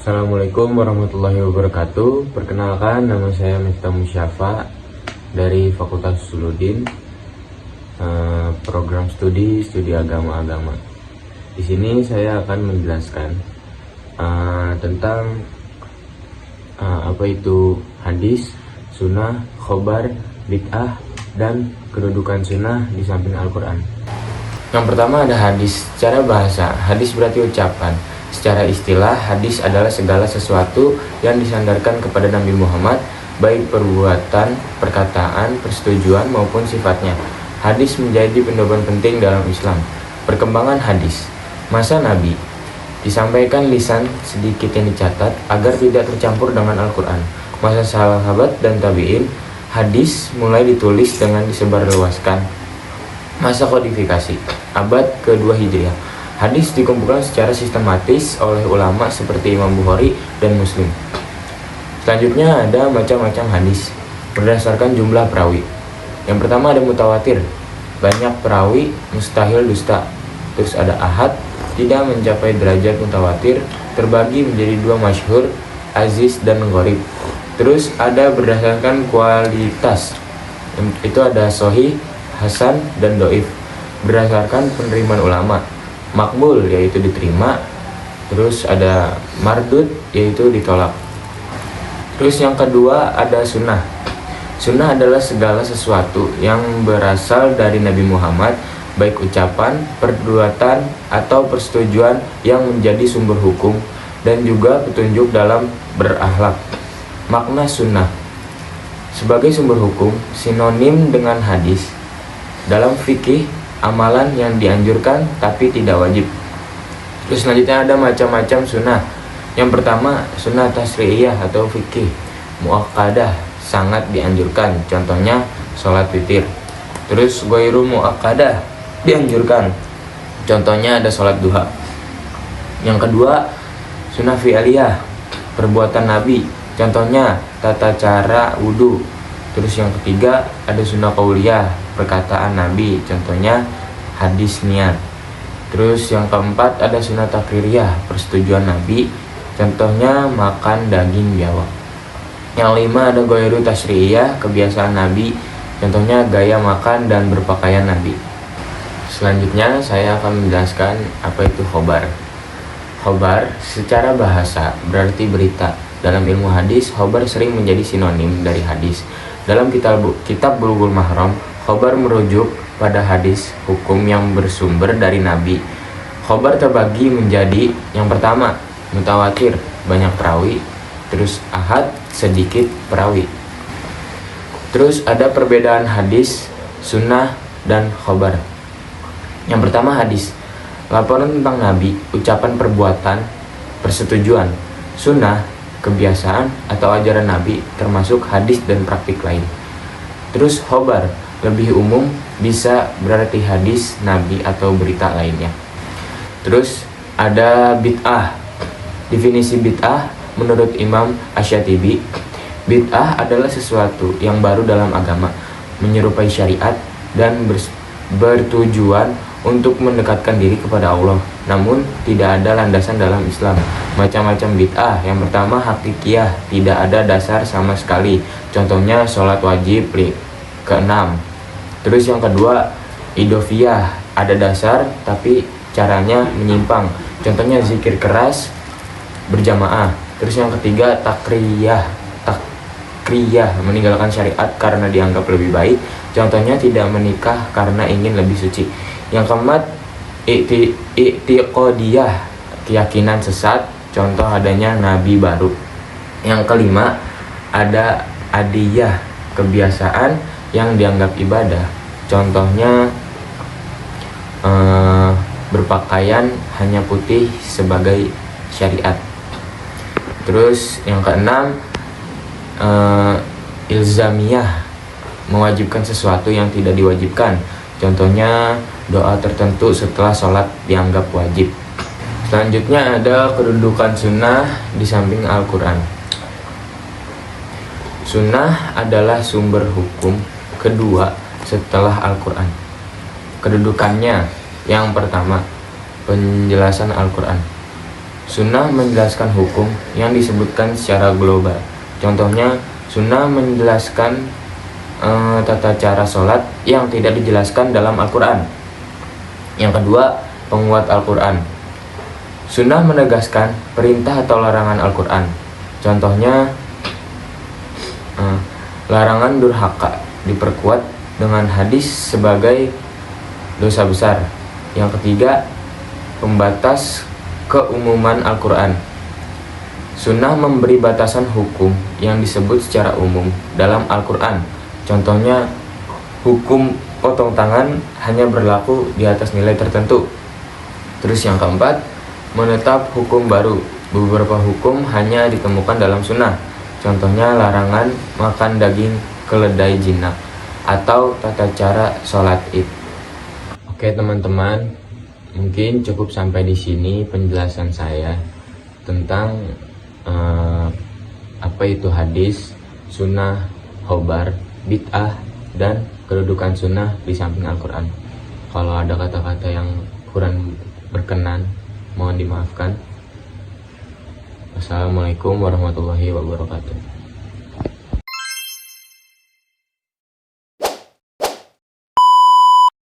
Assalamualaikum warahmatullahi wabarakatuh. Perkenalkan, nama saya Miftah Musyafa dari Fakultas Usuluddin, program studi agama-agama. Di sini saya akan menjelaskan tentang apa itu hadis, sunnah, khobar, bid'ah, dan kedudukan sunnah di samping Al-Quran. Yang pertama ada hadis. Secara bahasa, hadis berarti ucapan. Secara istilah, hadis adalah segala sesuatu yang disandarkan kepada Nabi Muhammad, baik perbuatan, perkataan, persetujuan maupun sifatnya. Hadis menjadi pedoman penting dalam Islam. Perkembangan hadis. Masa Nabi, disampaikan lisan sedikit yang dicatat agar tidak tercampur dengan Al-Quran. Masa sahabat dan tabi'in, hadis mulai ditulis dengan disebarluaskan. Masa kodifikasi, abad ke-2 Hijriah. Hadis dikumpulkan secara sistematis oleh ulama seperti Imam Bukhari dan Muslim. Selanjutnya ada macam-macam hadis berdasarkan jumlah perawi. Yang pertama ada mutawatir, banyak perawi, mustahil dusta. Terus ada ahad, tidak mencapai derajat mutawatir, terbagi menjadi dua masyhur, aziz dan gharib. Terus ada berdasarkan kualitas, itu ada sahih, hasan dan dhaif, berdasarkan penerimaan ulama. Makbul yaitu diterima, terus ada mardud yaitu ditolak. Terus yang kedua ada sunnah. Sunnah adalah segala sesuatu yang berasal dari Nabi Muhammad, baik ucapan, perbuatan, atau persetujuan yang menjadi sumber hukum dan juga petunjuk dalam berakhlak. Makna sunnah sebagai sumber hukum sinonim dengan hadis. Dalam fikih, amalan yang dianjurkan tapi tidak wajib. Terus selanjutnya ada macam-macam sunnah. Yang pertama, sunnah tasri'iyah atau fikih muakkadah, sangat dianjurkan. Contohnya sholat witir. Terus ghairu muakkadah, dianjurkan. Contohnya ada sholat duha. Yang kedua, sunnah fi'aliyah, perbuatan Nabi. Contohnya tata cara wudu. Terus yang ketiga ada sunnah qauliyah, perkataan Nabi, contohnya hadis niat. Terus yang keempat ada sunnah takririyah, persetujuan Nabi, contohnya makan daging biawak. Yang lima ada ghairu tasri'iyah, kebiasaan Nabi, contohnya gaya makan dan berpakaian Nabi. Selanjutnya saya akan menjelaskan apa itu khobar. Khobar secara bahasa berarti berita. Dalam ilmu hadis, khobar sering menjadi sinonim dari hadis. Dalam kitab Bulughul Mahram, khobar merujuk pada hadis hukum yang bersumber dari Nabi. Khobar terbagi menjadi yang pertama, mutawatir, banyak perawi. Terus ahad, sedikit perawi. Terus ada perbedaan hadis, sunnah, dan khobar. Yang pertama hadis, laporan tentang Nabi, ucapan perbuatan, persetujuan. Sunnah, kebiasaan atau ajaran Nabi, termasuk hadis dan praktik lain. Terus khobar, lebih umum, bisa berarti hadis Nabi atau berita lainnya. Terus ada bid'ah. Definisi bid'ah menurut Imam Asy-Syatibi, bid'ah adalah sesuatu yang baru dalam agama, menyerupai syariat dan bertujuan untuk mendekatkan diri kepada Allah, namun tidak ada landasan dalam Islam. Macam-macam bid'ah. Yang pertama hakikiyah, tidak ada dasar sama sekali. Contohnya sholat wajib ke-6. Terus yang kedua idofiyah, ada dasar tapi caranya menyimpang. Contohnya zikir keras berjamaah. Terus yang ketiga takriyah, meninggalkan syariat karena dianggap lebih baik. Contohnya tidak menikah karena ingin lebih suci. Yang keempat i'tiqadiyah, keyakinan sesat, contoh adanya nabi baru. Yang kelima ada adiyah, kebiasaan yang dianggap ibadah, contohnya berpakaian hanya putih sebagai syariat. Terus yang keenam ilzamiyah, mewajibkan sesuatu yang tidak diwajibkan, contohnya doa tertentu setelah sholat dianggap wajib. Selanjutnya ada kedudukan sunnah di samping Al-Quran. Sunnah adalah sumber hukum kedua setelah Al-Quran. Kedudukannya, yang pertama, penjelasan Al-Quran. Sunnah menjelaskan hukum yang disebutkan secara global. Contohnya, sunnah menjelaskan tata cara sholat yang tidak dijelaskan dalam Al-Quran. Yang kedua, penguat Al-Quran. Sunnah menegaskan perintah atau larangan Al-Quran. Contohnya, larangan durhaka diperkuat dengan hadis sebagai dosa besar. Yang ketiga, pembatas keumuman Al-Quran. Sunnah memberi batasan hukum yang disebut secara umum dalam Al-Quran. Contohnya, hukum potong tangan hanya berlaku di atas nilai tertentu. Terus yang keempat, menetap hukum baru. Beberapa hukum hanya ditemukan dalam sunnah. Contohnya larangan makan daging keledai jinak atau tata cara sholat id. Oke teman-teman, mungkin cukup sampai di sini penjelasan saya tentang apa itu hadis, sunnah, khobar, bid'ah, dan kedudukan sunnah di samping Al-Quran. Kalau ada kata-kata yang kurang berkenan, mohon dimaafkan. Wassalamualaikum warahmatullahi wabarakatuh.